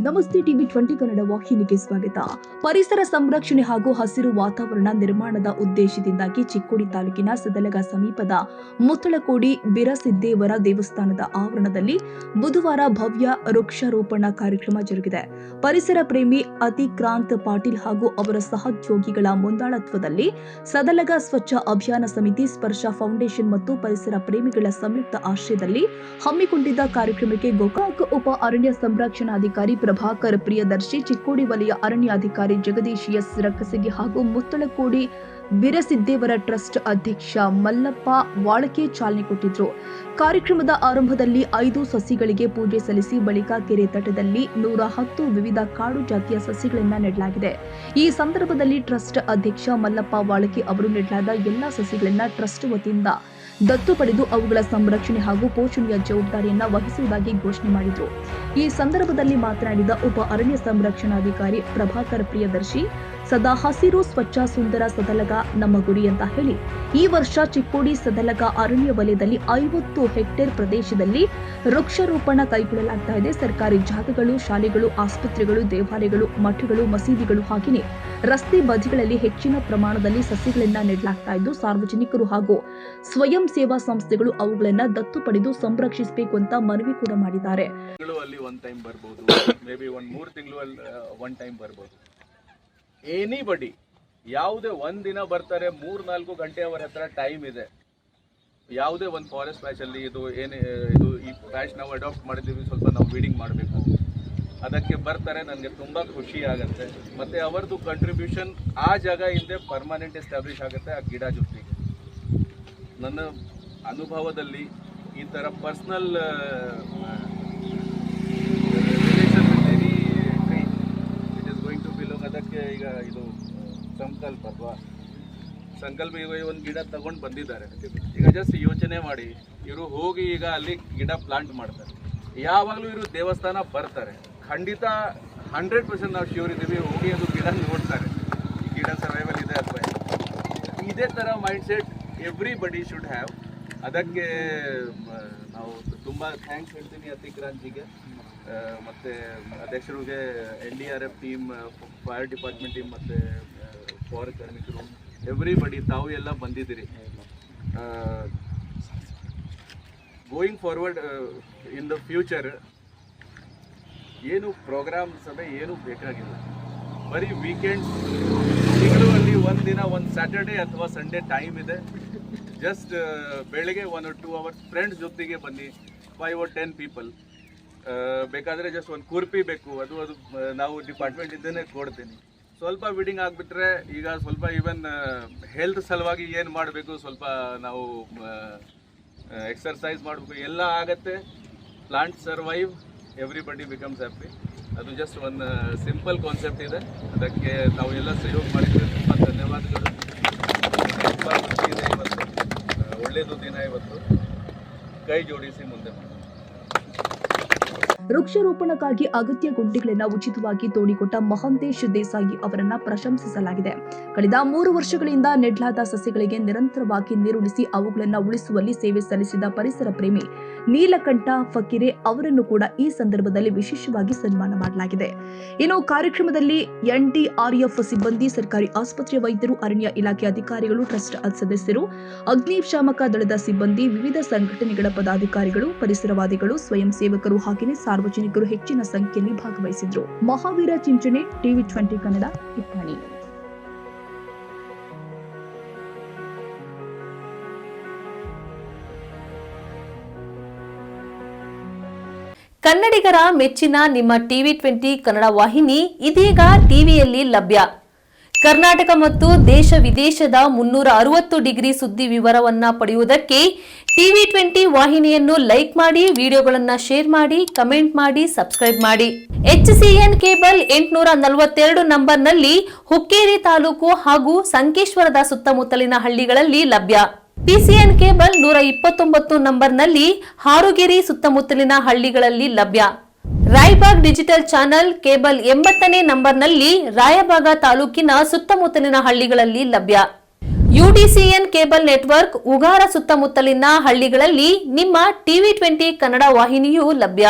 ನಮಸ್ತೆ ಟಿವಿ 20 ಕನ್ನಡ ವಾಹಿನಿಗೆ ಸ್ವಾಗತ. ಪರಿಸರ ಸಂರಕ್ಷಣೆ ಹಾಗೂ ಹಸಿರು ವಾತಾವರಣ ನಿರ್ಮಾಣದ ಉದ್ದೇಶದಿಂದಾಗಿ ಚಿಕ್ಕೋಡಿ ತಾಲೂಕಿನ ಸದಲಗ ಸಮೀಪದ ಮುತ್ತಳಕೋಡಿ ಬಿರಸಿದ್ದೇವರ ದೇವಸ್ಥಾನದ ಆವರಣದಲ್ಲಿ ಬುಧವಾರ ಭವ್ಯ ವೃಕ್ಷಾರೋಪಣ ಕಾರ್ಯಕ್ರಮ ಜರುಗಿದೆ. ಪರಿಸರ ಪ್ರೇಮಿ ಅತಿಕ್ರಾಂತ್ ಪಾಟೀಲ್ ಹಾಗೂ ಅವರ ಸಹೋದ್ಯೋಗಿಗಳ ಮುಂದಾಳತ್ವದಲ್ಲಿ ಸದಲಗ ಸ್ವಚ್ಛ ಅಭಿಯಾನ ಸಮಿತಿ, ಸ್ಪರ್ಶ ಫೌಂಡೇಶನ್ ಮತ್ತು ಪರಿಸರ ಪ್ರೇಮಿಗಳ ಸಂಯುಕ್ತ ಆಶ್ರಯದಲ್ಲಿ ಹಮ್ಮಿಕೊಂಡಿದ್ದ ಕಾರ್ಯಕ್ರಮಕ್ಕೆ ಗೋಕಾಕ್ ಉಪ ಅರಣ್ಯ ಸಂರಕ್ಷಣಾಧಿಕಾರಿ ಪ್ರಭಾಕರ್ ಪ್ರಿಯದರ್ಶಿ, ಚಿಕ್ಕೋಡಿ ವಲಯ ಅರಣ್ಯಾಧಿಕಾರಿ ಜಗದೀಶ್ ಎಸ್ ರಕ್ಕಸಗಿ ಹಾಗೂ ಮುತ್ತಳಕೋಡಿ ಬಿರಸಿದ್ದೇವರ ಟ್ರಸ್ಟ್ ಅಧ್ಯಕ್ಷ ಮಲ್ಲಪ್ಪ ವಾಳಕೆ ಚಾಲನೆ ಕೊಟ್ಟಿದ್ರು. ಕಾರ್ಯಕ್ರಮದ ಆರಂಭದಲ್ಲಿ 5 ಸಸಿಗಳಿಗೆ ಪೂಜೆ ಸಲ್ಲಿಸಿ ಬಳಿಕ ಕೆರೆ ತಟದಲ್ಲಿ 110 ವಿವಿಧ ಕಾಡು ಜಾತಿಯ ಸಸಿಗಳನ್ನು ನೆಡಲಾಗಿದೆ. ಈ ಸಂದರ್ಭದಲ್ಲಿ ಟ್ರಸ್ಟ್ ಅಧ್ಯಕ್ಷ ಮಲ್ಲಪ್ಪ ವಾಳಕೆ ಅವರು ನೆಡಲಾದ ಎಲ್ಲಾ ಸಸಿಗಳನ್ನು ಟ್ರಸ್ಟ್ ವತಿಯಿಂದ ದತ್ತು ಪಡೆದು ಅವುಗಳ ಸಂರಕ್ಷಣೆ ಹಾಗೂ ಪೋಷಣೆಯ ಜವಾಬ್ದಾರಿಯನ್ನು ವಹಿಸುವುದಾಗಿ ಘೋಷಣೆ ಮಾಡಿದರು. ಈ ಸಂದರ್ಭದಲ್ಲಿ ಮಾತನಾಡಿದ ಉಪ ಅರಣ್ಯ ಸಂರಕ್ಷಣಾಧಿಕಾರಿ ಪ್ರಭಾಕರ್ ಪ್ರಿಯದರ್ಶಿ, ಸದಾ ಹಸಿರು ಸ್ವಚ್ಛ ಸುಂದರ ಸದಲಗ ನಮ್ಮ ಗುರಿ ಅಂತ ಹೇಳಿ ಈ ವರ್ಷ ಚಿಕ್ಕೋಡಿ ಸದಲಗ ಅರಣ್ಯ ವಲಯದಲ್ಲಿ 50 ಹೆಕ್ಟೇರ್ ಪ್ರದೇಶದಲ್ಲಿ ವೃಕ್ಷಾರೋಪಣ ಕೈಗೊಳ್ಳಲಾಗ್ತಾ ಇದೆ. ಸರ್ಕಾರಿ ಜಾಗಗಳು, ಶಾಲೆಗಳು, ಆಸ್ಪತ್ರೆಗಳು, ದೇವಾಲಯಗಳು, ಮಠಗಳು, ಮಸೀದಿಗಳು ಹಾಗೆಯೇ ರಸ್ತೆ ಬದಿಗಳಲ್ಲಿ ಹೆಚ್ಚಿನ ಪ್ರಮಾಣದಲ್ಲಿ ಸಸಿಗಳನ್ನು ನೆಡಲಾಗ್ತಾ ಇದ್ದು ಸಾರ್ವಜನಿಕರು ಹಾಗೂ ಸ್ವಯಂ ಸೇವಾ ಸಂಸ್ಥೆಗಳು ಅವುಗಳನ್ನು ದತ್ತು ಪಡೆದು ಸಂರಕ್ಷಿಸಬೇಕು ಅಂತ ಮನವಿ ಕೂಡ ಮಾಡಿದ್ದಾರೆ. ಎನಿಬಡಿ ಯಾವುದೇ ಒಂದಿನ ಬರ್ತಾರೆ, 3-4 ಗಂಟೆ ಅವರ ಹತ್ರ ಟೈಮ್ ಇದೆ. ಯಾವುದೇ ಒಂದು ಫಾರೆಸ್ಟ್ ಪ್ಯಾಚ್ ಅಲ್ಲಿ ಇದು ಈ ಪ್ಯಾಚ್ ನಾವು ಅಡಾಪ್ಟ್ ಮಾಡಿದ್ದೀವಿ, ಸ್ವಲ್ಪ ನಾವು ವೀಡಿಂಗ್ ಮಾಡಬೇಕು, ಅದಕ್ಕೆ ಬರ್ತಾರೆ. ನನಗೆ ತುಂಬ ಖುಷಿ ಆಗುತ್ತೆ. ಮತ್ತು ಅವರದು ಕಂಟ್ರಿಬ್ಯೂಷನ್ ಆ ಜಾಗ ಹಿಂದೆ ಪರ್ಮನೆಂಟ್ ಎಸ್ಟಾಬ್ಲಿಷ್ ಆಗುತ್ತೆ ಆ ಗಿಡ ಜೊತೆಗೆ. ನನ್ನ ಅನುಭವದಲ್ಲಿ ಈ ಥರ personal relation it is going to belong. ಅದಕ್ಕೆ ಈಗ ಇದು ಸಂಕಲ್ಪ ಅಥವಾ ಸಂಕಲ್ಪ ಈಗ ಒಂದು ಗಿಡ ತಗೊಂಡು ಬಂದಿದ್ದಾರೆ. ಈಗ ಜಸ್ಟ್ ಯೋಚನೆ ಮಾಡಿ, ಇವರು ಹೋಗಿ ಈಗ ಅಲ್ಲಿ ಗಿಡ ಪ್ಲಾಂಟ್ ಮಾಡ್ತಾರೆ. ಯಾವಾಗಲೂ ಇವರು ದೇವಸ್ಥಾನ ಬರ್ತಾರೆ, ಖಂಡಿತ 100% ನಾವು ಶ್ಯೂರ್ ಇದ್ದೀವಿ, ಹೋಗಿ ಅದು ಗಿಡ ನೋಡ್ತಾರೆ, ಈ ಗಿಡ ಸರ್ವೈವಲ್ ಇದೆ ಅಥವಾ ಇದೇ ಥರ ಮೈಂಡ್ಸೆಟ್ ಎವ್ರಿಬಡಿ ಶುಡ್ ಹ್ಯಾವ್. ಅದಕ್ಕೆ ನಾವು ತುಂಬ ಥ್ಯಾಂಕ್ಸ್ ಹೇಳ್ತೀನಿ ಅತಿಕ್ರಾಂತ್ಜಿಗೆ ಮತ್ತು ಅಧ್ಯಕ್ಷರಿಗೆ, NDRF team, fire department team ಮತ್ತು ಪೌರ ಕಾರ್ಮಿಕರು, ಎವ್ರಿಬಡಿ ತಾವು ಎಲ್ಲ ಬಂದಿದ್ದೀರಿ. Going forward in the future ಏನು ಪ್ರೋಗ್ರಾಮ್ ಸಭೆ ಏನು ಬೇಕಾಗಿಲ್ಲ, ಬರೀ ವೀಕೆಂಡ್ಸ್, ತಿಂಗಳಲ್ಲಿ ಒಂದಿನ ಒಂದು ಸ್ಯಾಟರ್ಡೇ ಅಥವಾ ಸಂಡೇ ಟೈಮ್ ಇದೆ. ಜಸ್ಟ್ ಬೆಳಗ್ಗೆ 1 or 2 hours ಫ್ರೆಂಡ್ಸ್ ಜೊತೆಗೆ ಬನ್ನಿ, 5 or 10 ಪೀಪಲ್. ಬೇಕಾದರೆ ಜಸ್ಟ್ ಒಂದು ಕುರ್ಪಿ ಬೇಕು, ಅದು ನಾವು ಡಿಪಾರ್ಟ್ಮೆಂಟಿಂದನೇ ಕೊಡ್ತೀನಿ. ಸ್ವಲ್ಪ ವೀಡಿಂಗ್ ಆಗಿಬಿಟ್ರೆ ಈಗ ಸ್ವಲ್ಪ ಈವನ್ ಹೆಲ್ತ್ ಸಲುವಾಗಿ ಏನು ಮಾಡಬೇಕು, ಸ್ವಲ್ಪ ನಾವು ಎಕ್ಸರ್ಸೈಸ್ ಮಾಡಬೇಕು, ಎಲ್ಲ ಆಗತ್ತೆ. Plant survive, everybody becomes happy. ಅದು ಜಸ್ಟ್ ಒಂದು ಸಿಂಪಲ್ ಕಾನ್ಸೆಪ್ಟ್ ಇದೆ. ಅದಕ್ಕೆ ನಾವು ಎಲ್ಲ ಸಹಯೋಗ ಮಾಡಿದ್ದೀವಿ. ತುಂಬ ಧನ್ಯವಾದಗಳು. ಇದೆ ಇವತ್ತು, ಒಳ್ಳೆಯದು ದಿನ ಇವತ್ತು. ಕೈ ಜೋಡಿಸಿ ಮುಂದೆ ಮಾಡಿ. ವೃಕ್ಷಾರೋಪಣಕ್ಕಾಗಿ ಅಗತ್ಯ ಗುಂಡಿಗಳನ್ನು ಉಚಿತವಾಗಿ ತೋಡಿಕೊಟ್ಟ ಮಹಂತೇಶ್ ದೇಸಾಯಿ ಅವರನ್ನ ಪ್ರಶಂಸಿಸಲಾಗಿದೆ. ಕಳೆದ 3 ವರ್ಷಗಳಿಂದ ನೆಡಲಾದ ಸಸಿಗಳಿಗೆ ನಿರಂತರವಾಗಿ ನೀರುಣಿಸಿ ಅವುಗಳನ್ನು ಉಳಿಸುವಲ್ಲಿ ಸೇವೆ ಸಲ್ಲಿಸಿದ ಪರಿಸರ ಪ್ರೇಮಿ ನೀಲಕಂಠ ಫಕೀರೆ ಅವರನ್ನು ಕೂಡ ಈ ಸಂದರ್ಭದಲ್ಲಿ ವಿಶೇಷವಾಗಿ ಸನ್ಮಾನ ಮಾಡಲಾಗಿದೆ. ಇನ್ನು ಕಾರ್ಯಕ್ರಮದಲ್ಲಿ NDRF ಸಿಬ್ಬಂದಿ, ಸರ್ಕಾರಿ ಆಸ್ಪತ್ರೆ ವೈದ್ಯರು, ಅರಣ್ಯ ಇಲಾಖೆ ಅಧಿಕಾರಿಗಳು, ಟ್ರಸ್ಟ್ ಸದಸ್ಯರು, ಅಗ್ನಿಶಾಮಕ ದಳದ ಸಿಬ್ಬಂದಿ, ವಿವಿಧ ಸಂಘಟನೆಗಳ ಪದಾಧಿಕಾರಿಗಳು, ಪರಿಸರವಾದಿಗಳು, ಸ್ವಯಂ ಸೇವಕರು ಹಾಗೆಯೇ ಸಾರ್ವಜನಿಕರು ಹೆಚ್ಚಿನ ಸಂಖ್ಯೆಯಲ್ಲಿ ಭಾಗವಹಿಸಿದ್ರು. ಮಹಾವೀರ ಚಿಂಚನೆ, ಟಿವಿ 20 ಕನ್ನಡ, ಇಟ್ಟಾಣಿ. ಕನ್ನಡಿಗರ ಮೆಚ್ಚಿನ ನಿಮ್ಮ ಟಿವಿ 20 ಕನ್ನಡ ವಾಹಿನಿ ಇದೀಗ ಟಿವಿಯಲ್ಲಿ ಲಭ್ಯ. ಕರ್ನಾಟಕ ಮತ್ತು ದೇಶ ವಿದೇಶದ 360 ಡಿಗ್ರಿ ಸುದ್ದಿ ವಿವರವನ್ನ ಪಡೆಯುವುದಕ್ಕೆ ಟಿವಿ 20 ವಾಹಿನಿಯನ್ನು ಲೈಕ್ ಮಾಡಿ, ವಿಡಿಯೋಗಳನ್ನು ಶೇರ್ ಮಾಡಿ, ಕಮೆಂಟ್ ಮಾಡಿ, ಸಬ್ಸ್ಕ್ರೈಬ್ ಮಾಡಿ. HCN ಕೇಬಲ್ 842 ನಂಬರ್ನಲ್ಲಿ ಹುಕ್ಕೇರಿ ತಾಲೂಕು ಹಾಗೂ ಸಂಕೇಶ್ವರದ ಸುತ್ತಮುತ್ತಲಿನ ಹಳ್ಳಿಗಳಲ್ಲಿ ಲಭ್ಯ. PCN ಕೇಬಲ್ 129 ನಂಬರ್ನಲ್ಲಿ ಹಾರುಗೆರೆ ಸುತ್ತಮುತ್ತಲಿನ ಹಳ್ಳಿಗಳಲ್ಲಿ ಲಭ್ಯ. ರಾಯಬಾಗ್ ಡಿಜಿಟಲ್ ಚಾನೆಲ್ ಕೇಬಲ್ 80ನೇ ನಂಬರ್ನಲ್ಲಿ ರಾಯಬಾಗ ತಾಲೂಕಿನ ಸುತ್ತಮುತ್ತಲಿನ ಹಳ್ಳಿಗಳಲ್ಲಿ ಲಭ್ಯ. UDCN ಕೇಬಲ್ ನೆಟ್ವರ್ಕ್ ಉಗಾರ ಸುತ್ತಮುತ್ತಲಿನ ಹಳ್ಳಿಗಳಲ್ಲಿ ನಿಮ್ಮ ಟಿವಿ 20 ಕನ್ನಡ ವಾಹಿನಿಯೂ ಲಭ್ಯ.